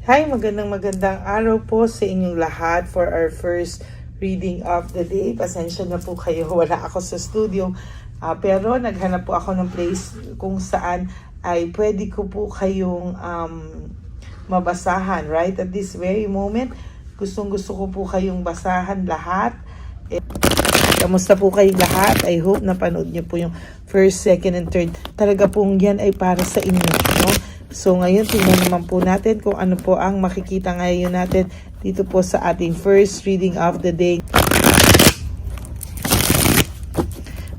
Hi, magandang araw po sa inyong lahat for our first reading of the day. Pasensya na po kayo, wala ako sa studio. Pero naghanap po ako ng place kung saan ay pwede ko po kayong mabasahan. Right at this very moment, gustong-gusto ko po kayong basahan lahat. Kamusta po kayong lahat? I hope napanood niyo po yung first, second, and third. Talaga pong yan ay para sa inyo, no? So ngayon, tingnan naman po natin kung ano po ang makikita ngayon natin dito po sa ating first reading of the day.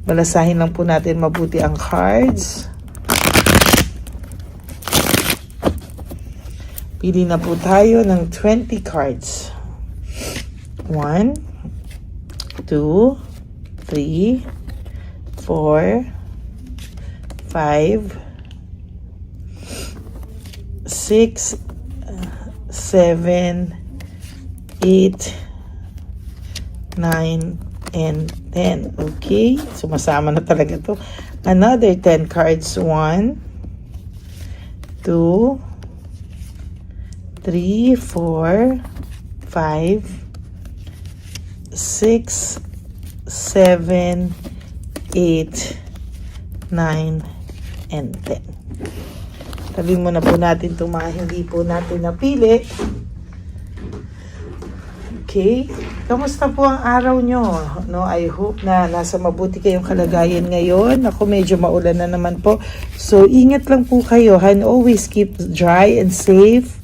Balasahin lang po natin mabuti ang cards. Pili na po tayo ng 20 cards. 1, 2, 3, 4, 5, 6, 7, 8, 9, and 10. Okay? Sumasama na talaga to. Another 10 cards. 1, 2, 3, 4, 5, 6, 7, 8, 9, and 10. Tabi muna po natin itong mga hindi po natin napili. Okay. Kamusta po ang araw nyo? No, I hope na nasa mabuti kayong kalagayan ngayon. Ako medyo maulan na naman po. So, ingat lang po kayo. And always keep dry and safe.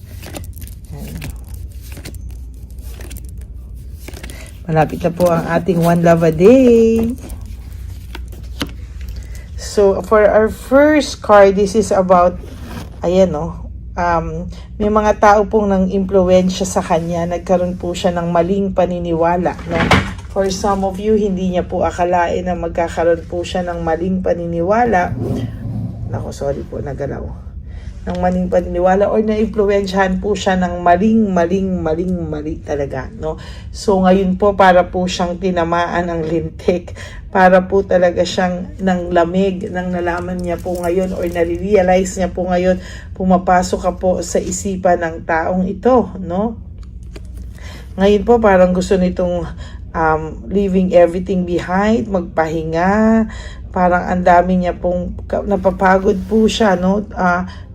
Malapit na po ang ating One Love a Day. So, for our first card, this is about ayan may mga tao pong nang impluwensya sa kanya, nagkaroon po siya ng maling paniniwala, no? For some of you, hindi niya po akalain na magkakaroon po siya ng maling paniniwala. Nako, sorry po, nagalaw. Ng maling paniniwala or na-impluwensyahan po siya ng mali talaga, no? So ngayon po para po siyang tinamaan ng lintik, para po talaga siyang ng lamig nang nalaman niya po ngayon or nare-realize niya po ngayon, pumapasok ka po sa isipan ng taong ito, no? Ngayon po parang gusto nitong leaving everything behind, magpahinga, parang ang dami niya pong napapagod po siya, no?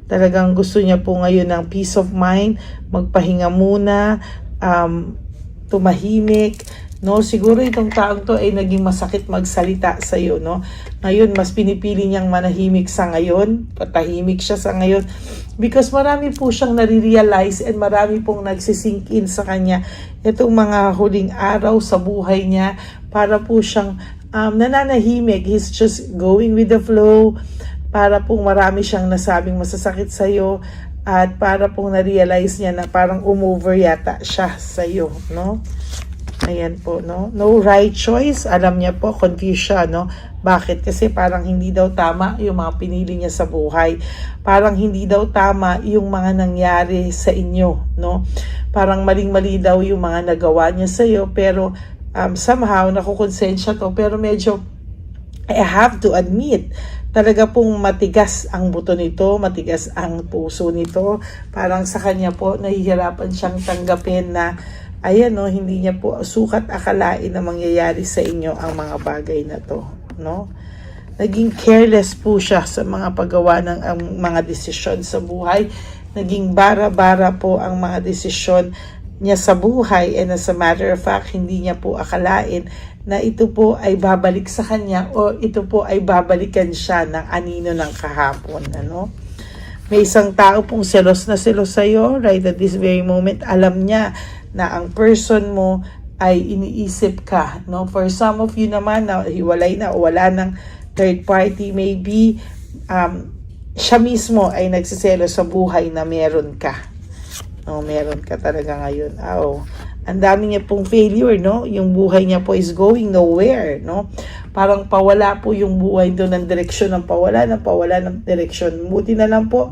Talagang gusto niya po ngayon ng peace of mind, magpahinga muna, tumahimik, no? Siguro itong taong to ay naging masakit magsalita sa iyo, no? Ngayon mas pinipili niyang manahimik sa ngayon, patahimik siya sa ngayon because marami po siyang nare-realize and marami pong nagsisink in sa kanya itong mga huling araw sa buhay niya, para po siyang nananahimik. He's just going with the flow, para pong marami siyang nasabing masasakit sa iyo at para pong na-realize niya na parang umover yata siya sa iyo, no? Ayan po, no? No right choice. Alam niya po, confused siya, no? Bakit? Kasi parang hindi daw tama yung mga pinili niya sa buhay. Parang hindi daw tama yung mga nangyari sa inyo, no? Parang maling-mali daw yung mga nagawa niya sa iyo, pero somehow nakukonsensya to, pero medyo I have to admit, talaga pong matigas ang buto nito, matigas ang puso nito. Parang sa kanya po, nahihirapan siyang tanggapin na, ayan, no, hindi niya po sukat akalain na mangyayari sa inyo ang mga bagay na to, no? Naging careless po siya sa mga paggawa ng mga desisyon sa buhay. Naging bara-bara po ang mga desisyon niya sa buhay, and as a matter of fact, hindi niya po akalain na ito po ay babalik sa kanya o ito po ay babalikan siya ng anino ng kahapon, ano? May isang tao pong selos na selos sa'yo right at this very moment. Alam niya na ang person mo ay iniisip ka, no? For some of you naman na hiwalay na o wala ng third party, maybe siya mismo ay nagsiselos sa buhay na meron ka. No, meron ka talaga ngayon. Ang dami niya pong failure, no? Yung buhay niya po is going nowhere, no? Parang pawala po yung buhay doon ng direksyon, ng pawala ng direksyon. Buti na lang po,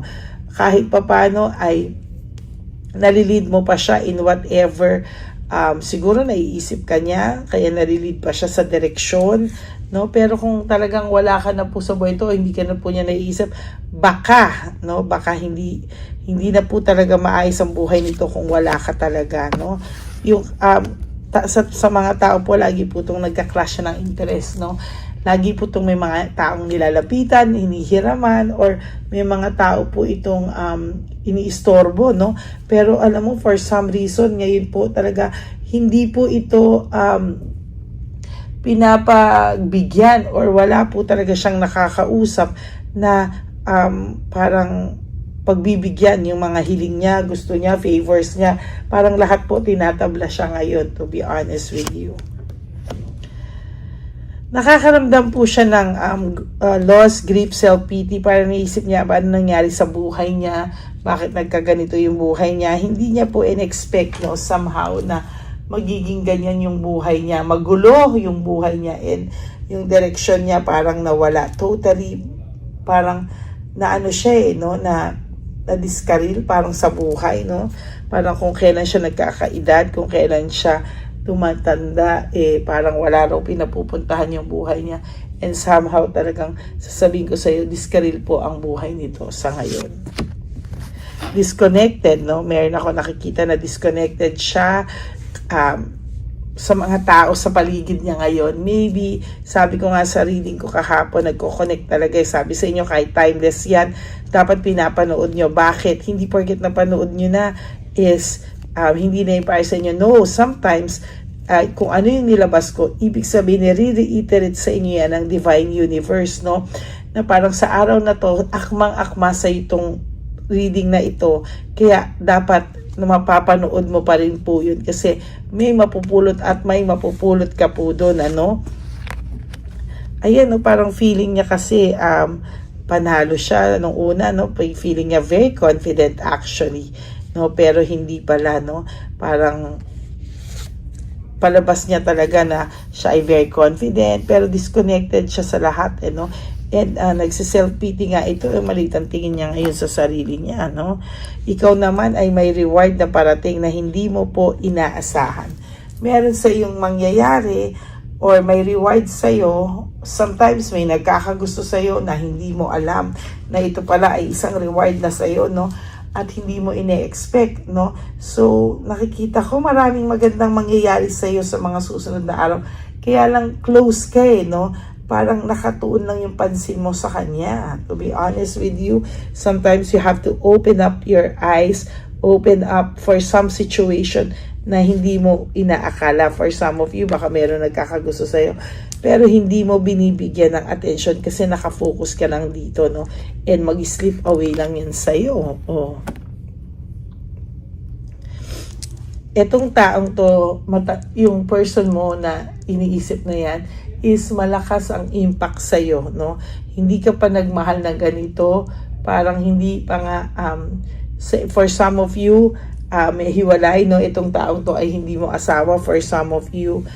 kahit papano ay nalilid mo pa siya in whatever siguro naiisip ka niya, kaya nalilid pa siya sa direksyon no? Pero kung talagang wala ka na po sa buhay to, hindi ka na po niya naiisip, baka, no? Baka hindi na po talaga maayos ang buhay nito kung wala ka talaga, no? Yung sa mga tao po, lagi po itong nagka-clash ng interest, no? Lagi po itong may mga taong nilalapitan, hinihiraman, or may mga tao po itong iniistorbo, no? Pero alam mo, for some reason, ngayon po talaga, hindi po ito pinapagbigyan, or wala po talaga siyang nakakausap na parang pagbibigyan yung mga hiling niya, gusto niya, favors niya. Parang lahat po tinatabla siya ngayon, to be honest with you. Nakakaramdam po siya ng loss, grief, self-pity. Parang naisip niya ba ano nangyari sa buhay niya, bakit nagkaganito yung buhay niya. Hindi niya po in-expect, no, somehow na magiging ganyan yung buhay niya. Magulo yung buhay niya, and yung direction niya parang nawala. Totally, parang naano siya no, na diskaril parang sa buhay, no. Parang kung kailan siya nagkakaedad, kung kailan siya tumatanda, parang wala raw pinapupuntahan yung buhay niya. And somehow talagang sasabihin ko sa iyo, diskaril po ang buhay nito sa ngayon. Disconnected, no? Meron ako nakikita na disconnected siya sa mga tao sa paligid niya ngayon. Maybe, sabi ko nga sa reading ko kahapon, nagko-connect talaga. Sabi sa inyo, kahit timeless yan, dapat pinapanood nyo. Bakit? Hindi porket napanood nyo na is hindi na yung para sa inyo. No, sometimes, kung ano yung nilabas ko, ibig sabihin, nire-reiterate sa inyo yan ng Divine Universe, no? Na parang sa araw na to, akmang-akma sa itong reading na ito. Kaya dapat na mapapanood mo pa rin po yun, kasi may mapupulot at may mapupulot ka po doon, ano? Ayan, no, parang feeling niya kasi panalo siya nung una, no? Feeling niya very confident actually, no? Pero hindi pala, no? Parang palabas niya talaga na siya ay very confident, pero disconnected siya sa lahat, no? And nagsiself-pity nga ito, maliit ang tingin niya ngayon sa sarili niya, no? Ikaw naman ay may reward na parating na hindi mo po inaasahan. Meron sa iyong mangyayari or may reward sa iyo. Sometimes may nagkakagusto sa iyo na hindi mo alam na ito pala ay isang reward na sa iyo, no? At hindi mo ine-expect, no? So, nakikita ko maraming magandang mangyayari sa iyo sa mga susunod na araw. Kaya lang close ka, no? Parang nakatuon lang yung pansin mo sa kanya. To be honest with you, sometimes you have to open up your eyes, open up for some situation na hindi mo inaakala. For some of you, baka meron nagkakagusto sa'yo, pero hindi mo binibigyan ng attention kasi nakafocus ka lang dito, no? And mag-slip away lang yan sa'yo. Oh. Etong taong to, yung person mo na iniisip na yan, is malakas ang impact sa'yo, no? Hindi ka pa nagmahal ng ganito, parang hindi pa nga, for some of you, may hiwalay, no? Itong taong to ay hindi mo asawa, for some of you,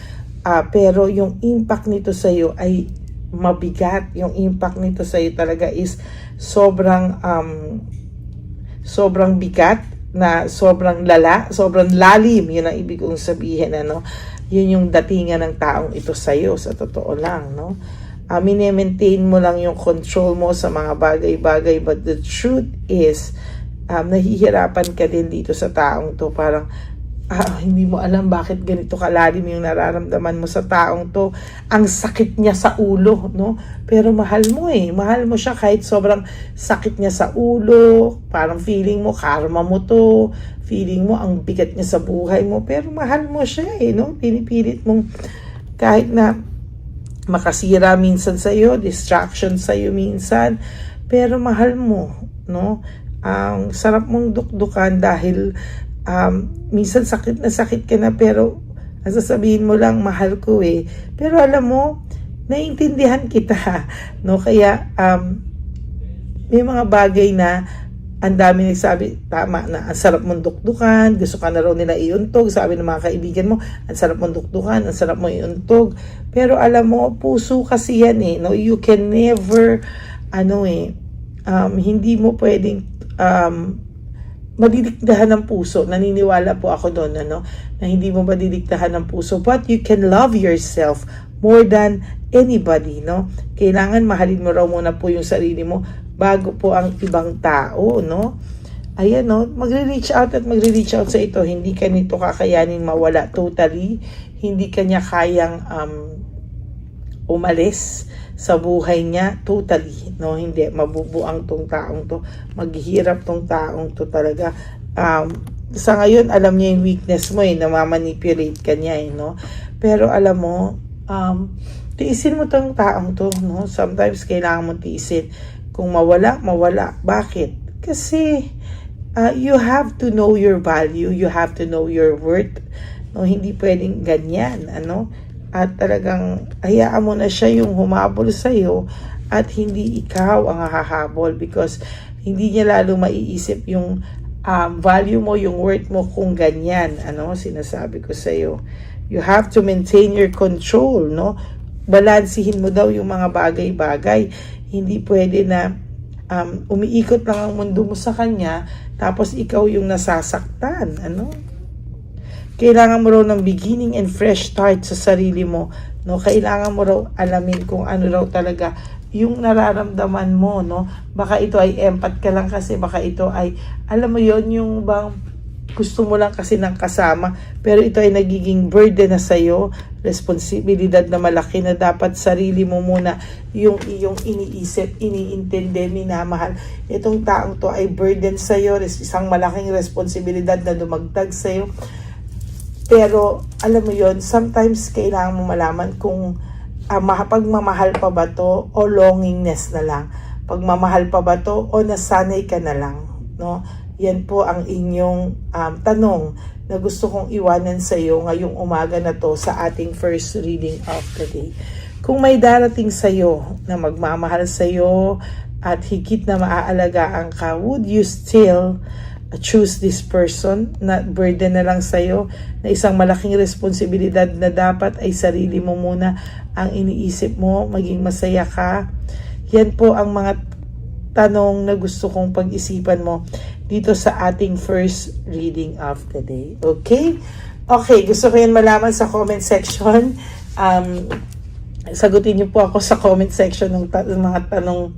pero yung impact nito sa'yo ay mabigat. Yung impact nito sa'yo talaga is sobrang bigat, na sobrang lala, sobrang lalim, yun ang ibig kong sabihin, ano? Yun yung datingan ng taong ito sa'yo, sa totoo lang, no? Mine-maintain mo lang yung control mo sa mga bagay-bagay, but the truth is, nahihirapan ka din dito sa taong to. Parang, hindi mo alam bakit ganito kalalim yung nararamdaman mo sa taong to. Ang sakit niya sa ulo, no? Pero mahal mo mahal mo siya kahit sobrang sakit niya sa ulo. Parang feeling mo, karma mo to. Feeling mo, ang bigat niya sa buhay mo. Pero mahal mo siya, no? Pinipilit mong kahit na makasira minsan sa'yo, distraction sa'yo minsan, pero mahal mo, no? Ang sarap mong dukdukan dahil minsan sakit ka na, pero sasabihin mo lang, mahal ko pero alam mo, naiintindihan kita, no? Kaya may mga bagay na ang dami nagsabi, tama na, ang sarap mong dukdukan, gusto ka na raw nila iuntog, sabi ng mga kaibigan mo, ang sarap mong dukdukan, ang sarap mong iuntog, pero alam mo, puso kasi yan no? You can never hindi mo pwedeng madidiktahan ng puso. Naniniwala po ako doon, na hindi mo madidiktahan ng puso, but you can love yourself more than anybody, no? Kailangan mahalin mo raw muna po yung sarili mo bago po ang ibang tao, no? Ayan, no? Magre-reach out sa ito. Hindi ka nito kakayanin mawala totally. Hindi kanya kayang umalis sa buhay niya totally, no? Hindi mabubuang tong taong to, maghihirap tong taong to talaga. Sa ngayon alam niya yung weakness mo, namamanipulate ka niya, no? Pero alam mo, tiisin mo tong taong to, no? Sometimes kailangan mo tiisin. Kung mawala. Bakit? Kasi you have to know your value, you have to know your worth, no? Hindi pwedeng ganyan, ano? At talagang hayaan mo na siya yung humabol sa'yo at hindi ikaw ang hahabol, because hindi niya lalo maiisip yung value mo, yung worth mo kung ganyan, ano, sinasabi ko sa'yo. You have to maintain your control, no? Balansihin mo daw yung mga bagay-bagay. Hindi pwede na umiikot lang ang mundo mo sa kanya tapos ikaw yung nasasaktan, ano? Kailangan mo raw ng beginning and fresh start sa sarili mo, no? Kailangan mo raw alamin kung ano raw talaga yung nararamdaman mo, no? Baka ito ay empath ka lang kasi, baka ito ay, alam mo yon, yung bang gusto mo lang kasi ng kasama, pero ito ay nagiging burden na sa'yo, responsibilidad na malaki na dapat sarili mo muna yung iyong iniisip, iniintindi, minamahal. Itong taong to ay burden sa'yo, isang malaking responsibilidad na dumagdag sa'yo. Pero, alam mo yon, sometimes kailangan mo malaman kung pagmamahal pa ba to o longingness na lang. Pagmamahal pa ba to o nasanay ka na lang, no? Yan po ang inyong tanong na gusto kong iwanan sa iyo ngayong umaga na to sa ating first reading of the day. Kung may darating sa iyo na magmamahal sa iyo at higit na maaalagaan ka, would you still choose this person na burden na lang sa'yo, na isang malaking responsibilidad na dapat ay sarili mo muna ang iniisip mo, maging masaya ka? Yan po ang mga tanong na gusto kong pag-isipan mo dito sa ating first reading of the day. Okay? Okay, gusto ko yan malaman sa comment section. Sagutin niyo po ako sa comment section ng mga tanong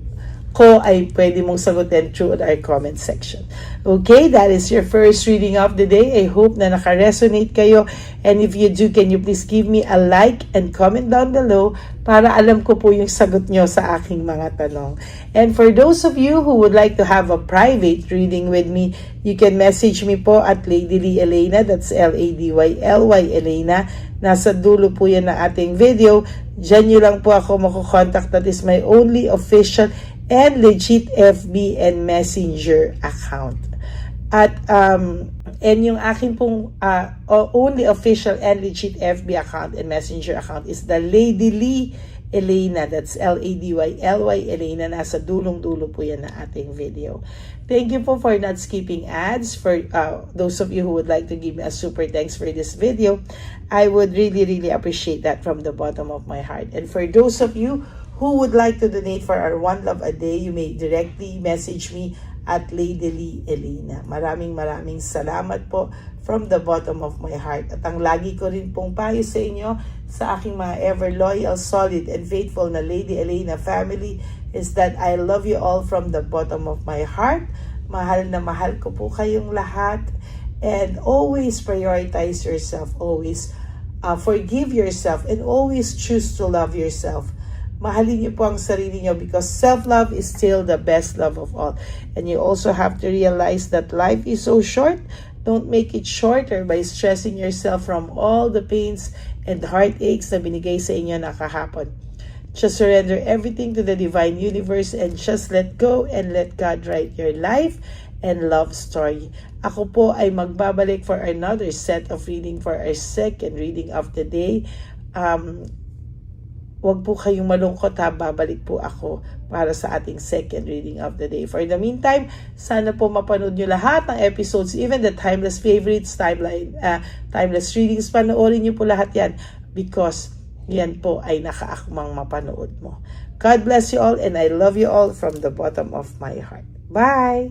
ko ay pwede mong sagutin through our comment section. Okay, that is your first reading of the day. I hope na naka-resonate kayo. And if you do, can you please give me a like and comment down below para alam ko po yung sagot nyo sa aking mga tanong. And for those of you who would like to have a private reading with me, you can message me po at Lady Lee Elena. That's Ladyly Elena. Nasa dulo po yan na ating video. Diyan nyo lang po ako makukontakt. That is my only official and legit FB and Messenger account. At and yung aking pong only official and legit FB account and Messenger account is the Lady Lee Elena. That's Ladyly Elena. Nasa dulong-dulo po yan na ating video. Thank you po for not skipping ads. For those of you who would like to give me a super thanks for this video, I would really appreciate that from the bottom of my heart. And for those of you who would like to donate for our One Love a Day, you may directly message me at Lady Lee Elena. Maraming salamat po from the bottom of my heart. At ang lagi ko rin pong payo sa inyo, sa aking mga ever loyal, solid, and faithful na Lady Elena family is that I love you all from the bottom of my heart. Mahal na mahal ko po kayong lahat. And always prioritize yourself. Always forgive yourself. And always choose to love yourself. Mahalin niyo po ang sarili niyo, because self-love is still the best love of all. And you also have to realize that life is so short. Don't make it shorter by stressing yourself from all the pains and heartaches na binigay sa inyo na kahapon. Just surrender everything to the divine universe and just let go and let God write your life and love story. Ako po ay magbabalik for another set of reading for our second reading of the day. Huwag po kayong malungkot ha, babalik po ako para sa ating second reading of the day. For the meantime, sana po mapanood nyo lahat ng episodes, even the timeless favorites, timeless readings, panoorin nyo po lahat yan, because yan po ay nakaakmang mapanood mo. God bless you all, and I love you all from the bottom of my heart. Bye!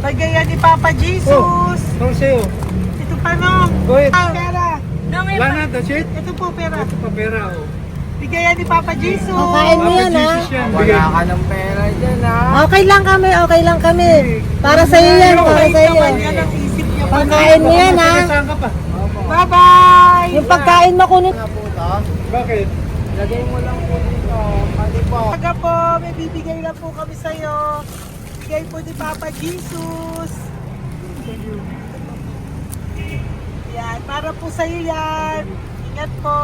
Pagaya ni Papa Jesus. How sa'yo? Ito pa no. Go ahead. Pera. Wala na, that's it? Ito po pera. Ito pa pera, oh. Bigayan ni Papa Jesus. Kain mo yan, ha? Jesus yan. Wala ka ng pera dyan, ha? Okay lang kami, okay lang kami. Para sa iyo yan, para sa iyo. Yan ang isip niya. Pagkain mo yan, ha? Saan ka pa? Bye-bye. Yung pagkain mo kunin. Nga po ito. Bakit? Lagay mo lang po dito. Pati po. Taga po, may bibigay lang po kami sa'yo. Bigay po ni Papa Jesus. Yan, para po sa'yo yan. Ingat po.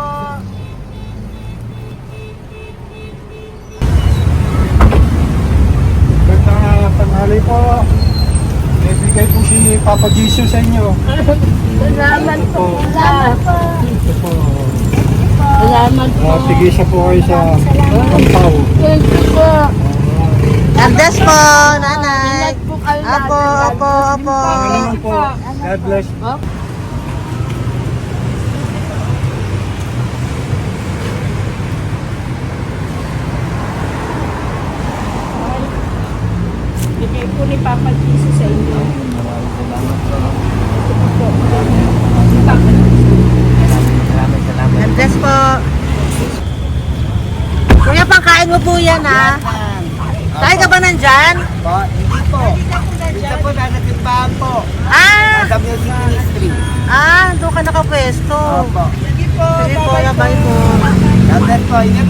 Gandang tanghali po. May bigay po si Papa Jesus sa inyo. Salamat po. Salamat po. Ito po. Salamat po. Tigisa po kayo sa Pampaw. Thank you po. God bless po, nanay. Apo, apo, apo. Ano po? God bless. Bigay po ni Papa Jesus sa inyo. Salamat. God bless po. Kuya, pangkain mo po yan, ha? Kain ka ba nandyan? Po, hindi po. Dito po, nanatimbahan po. Ah! Sa Music Ministry. Doon ka nakapwesto. Opo. Sige po, bye po. God bless po. Ingat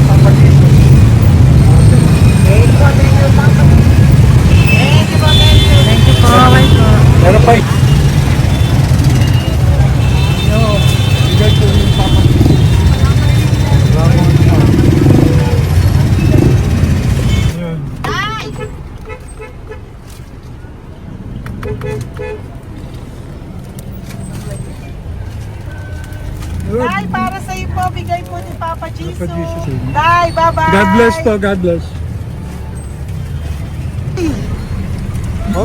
Papa Jesus. Thank you po, bye po. Meron pa. Yo, bigay po ni Papa Jesus. Yun. Yun. Tay, para sa iyo po, bigay po ni Papa Jesus. Jesus, amen. Tay, bye-bye. God bless po, God bless.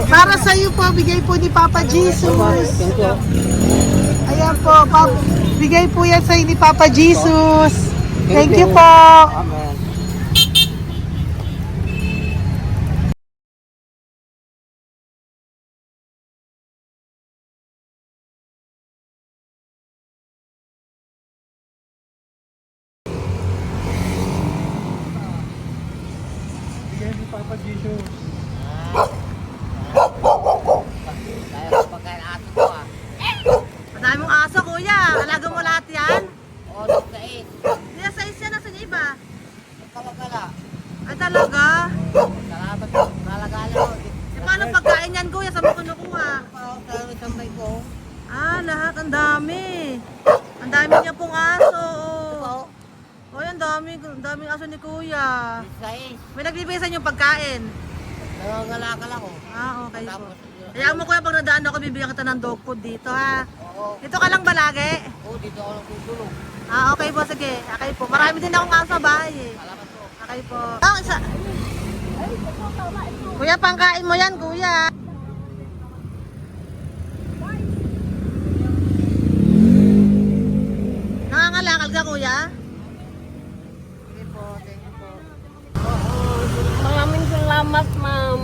Para sa iyo po, bigay po ni Papa Jesus. Ayan po, bigay po yan sa ni Papa Jesus. Thank you po. Amen. Bigay ni Papa Jesus. Kaya ko pagkain ato po, ha? Madami mong aso, kuya. Alaga mo lahat yan. Oo, sa 8. Hindi, sa isya na sa iba. Kalagala. Ay, talaga? Salamat po. Nalagala ko. Paano pagkain yan, kuya? Saan mo kinukuha? Sa tambay ko. Lahat. Ang dami. Ang dami niya pong aso. Oo. Oy, ang daming aso ni kuya. Sa 8. May nagbibigay sa inyong pagkain. Nalagala ko. Okay po. Tapos, Kaya mo kuya, pag nadaan ako, bibigyan kita ng dog food dito, ha? oo. Dito ka lang ba lagi? Oo, dito ako lang tutulog. Okay po, sige. Okay po. Marami din akong aso sa bahay, eh. Salamat po. Okay po. Isa. Kuya, pangkain mo yan, kuya. Nangangalakal ka, kuya? Sige po, thank you po. Maraming salamat, ma'am.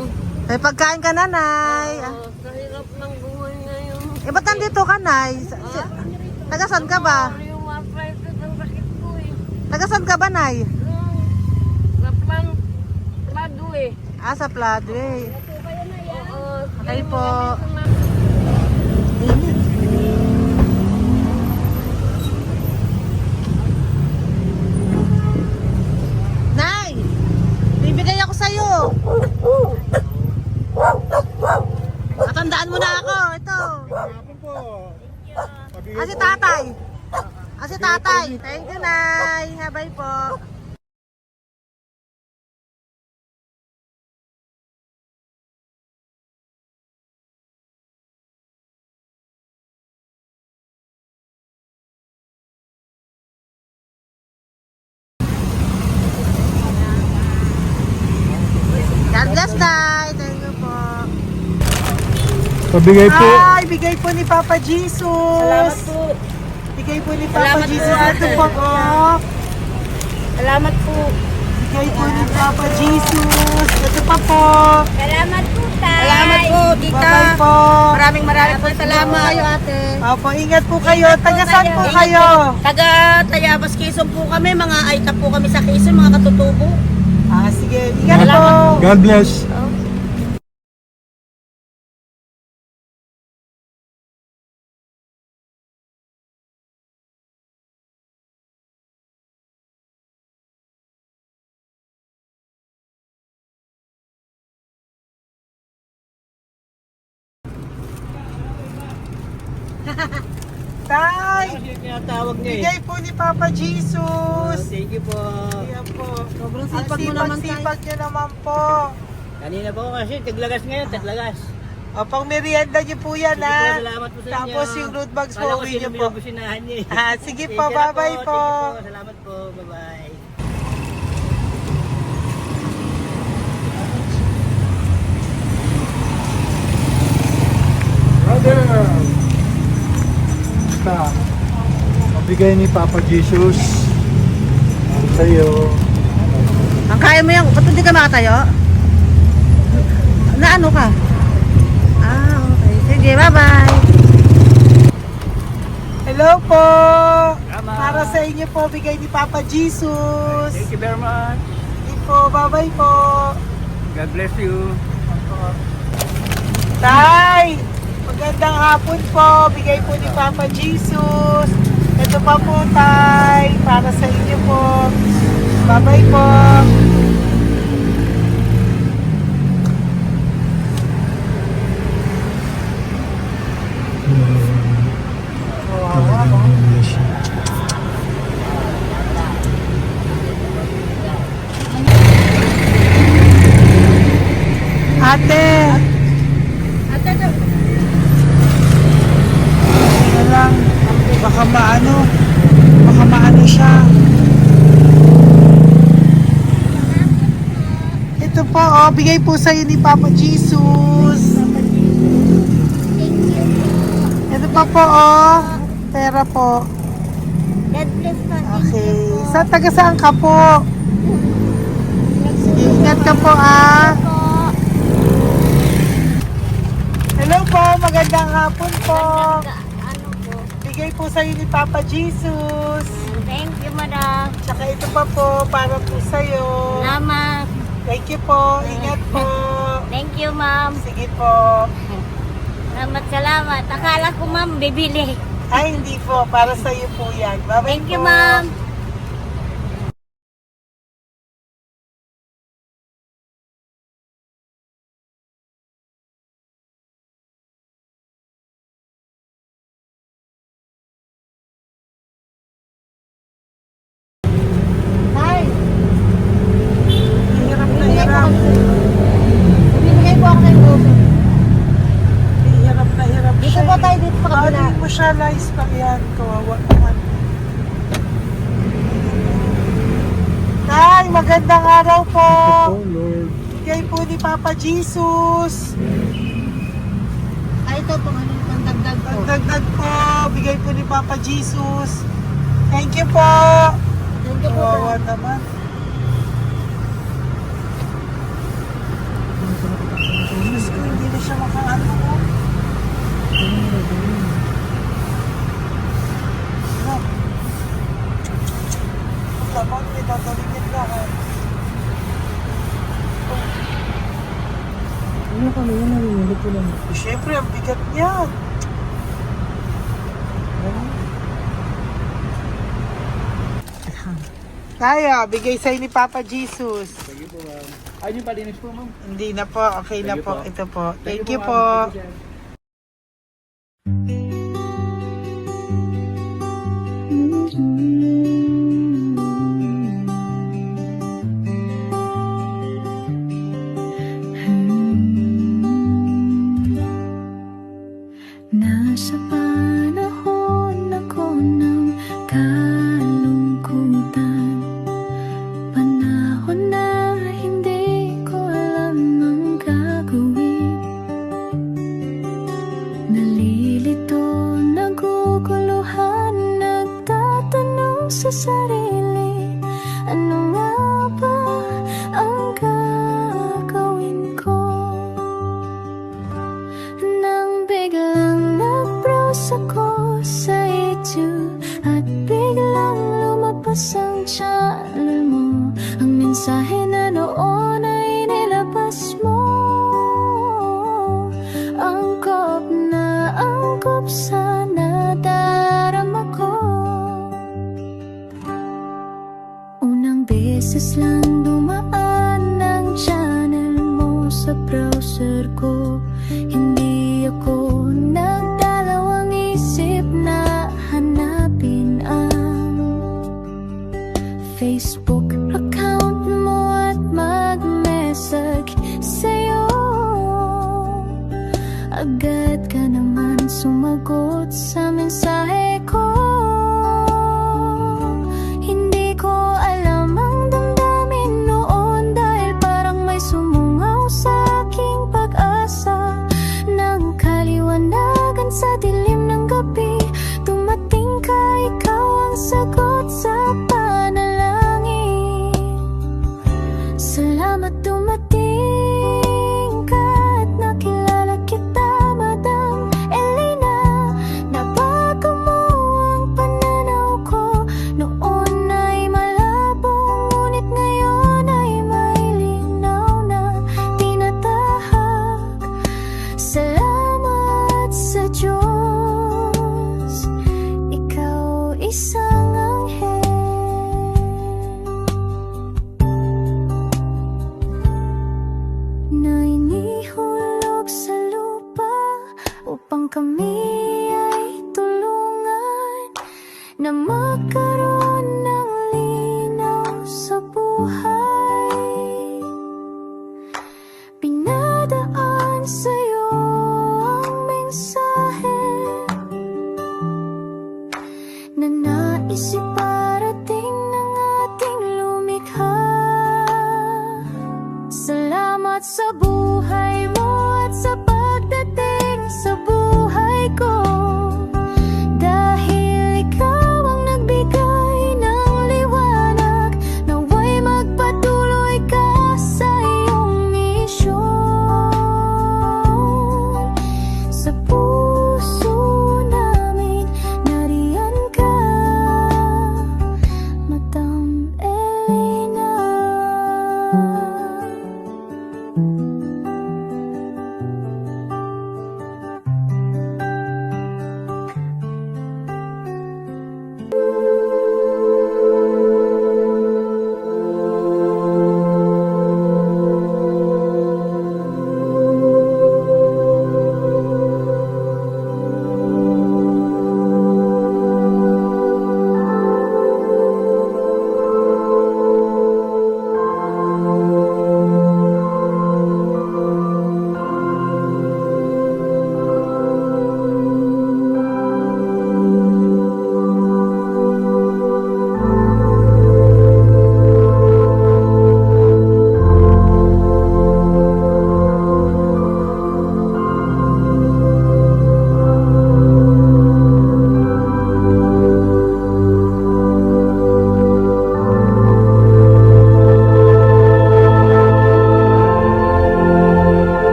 May pagkain ka, nanay. Sa hirap ng buhay ngayon. Ba't nandito ka, nay? Tagasan ka ba? Yung arthritis ang sakit ko eh. Tagasan ka ba, nay? Sa plado eh. Sa Pladway. Oo. Okay po. Nay! Bibigay ako sa'yo. Matandaan mo na ako. Ito. Hapon po. Si tatay. Si tatay. Thank you, Nay. Bye po. Pabigay po. Ay, bigay po ni Papa Jesus. Salamat po. Bigay po ni Papa Salamat po, Jesus. Ito ate. po, oh. Salamat po. Bigay po ni Papa Jesus. Ito pa po. Salamat po, tay. Salamat po, Bye-bye po. Maraming po salamat. Kayo, ate. Opo, ingat po kayo. Taga saan po Ingat kayo? Taga Tayabas, Quezon po kami. Mga aita po kami sa Quezon, mga katutubo. Ah, sige. Ingat po. God bless. Tay, Tinatawag niya eh. bigay po ni Papa Jesus. Thank you po. Ayan po. Sobrang Ang sipag mo naman, tay. sipag niyo naman po. Kanina po kasi taglagas ngayon, taglagas. O, pang merienda niyo po yan, Sige po, ha? salamat po sa inyo. Tapos yung road bags po, Kala ko uwi sino niyo may po. nabusinahan niya eh. Ah, sige po, Thank you na bye-bye po. Thank you po. Salamat po. Bye-bye. Brother. Basta. Pabigay ni Papa Jesus. Ang sa'yo. Ang kaya mo yan, ba't hindi ka makatayo? Na ano ka? Ah, okay. Sige, bye-bye. Hello po. Tama. Para sa inyo po, bigay ni Papa Jesus. Thank you very much. Sige po, bye-bye po. God bless you. Tay, magandang hapon po. Bigay po ni Papa Jesus. Ito pa po, Tay. Para sa inyo po. Bye-bye po. Ate. Ano lang, baka maano siya. Ito po, oh, bigay po sa'yo ni Papa Jesus. Ito pa po, oh, pera po. God bless po. Okay, taga saan ka po? Sige, ingat ka po, ah. Hello po, magandang hapon po. Ano po? Bigay po sa'yo ni Papa Jesus. Thank you, madam. Tsaka ito pa po, para po sa'yo. Salamat. Thank you po, ingat po. Thank you, ma'am. Sige po. Salamat. Akala ko, ma'am, bibili. Ay, hindi po, para sa'yo po yan. Bye-bye Thank you, po. ma'am. Hi. Hirap na hirap. Bibigay po ako ng gusto. Hirap na hirap Dito siya. po tayo, dito sa kabila. Ano mo siya, lies pa yan. Kawawa naman. Tay, magandang araw po. Oh, Lord. Bigay po ni Papa Jesus. Ay, ito po, ano yung pangdagdag po. Dagdag po, bigay po ni Papa Jesus. Thank you po. Thank you po. Kawawa naman. Diyos ko, hindi na siya makaano. Dapat may tataligid lahat. Ano kami yan, narinig ko lang. Siyempre, ang bigat niyan. Kaya, bigay sa'yo ni Papa Jesus. Thank you po, ma'am. Ay, yung palinis po, ma'am. Hindi na po, okay na Thank you po. po. Ito po. Thank you ma'am. po. Thank you, sir. Nasa panahon ako ng kalungkutan, panahon na hindi ko alam ang gagawin. Ano nga ba ang gagawin ko? Nang biglang nag-browse ako sa YouTube at biglang lumabas ang channel mo. Ang mensahe na noon ay nilabas mo. Angkop sa nadarama ko. Unang beses lang dumaan ang channel mo sa browser ko. Hindi ako nagdalawang isip na hanapin ang Facebook account mo at mag-message sa'yo. Agad ka naman sumagot sa mensahe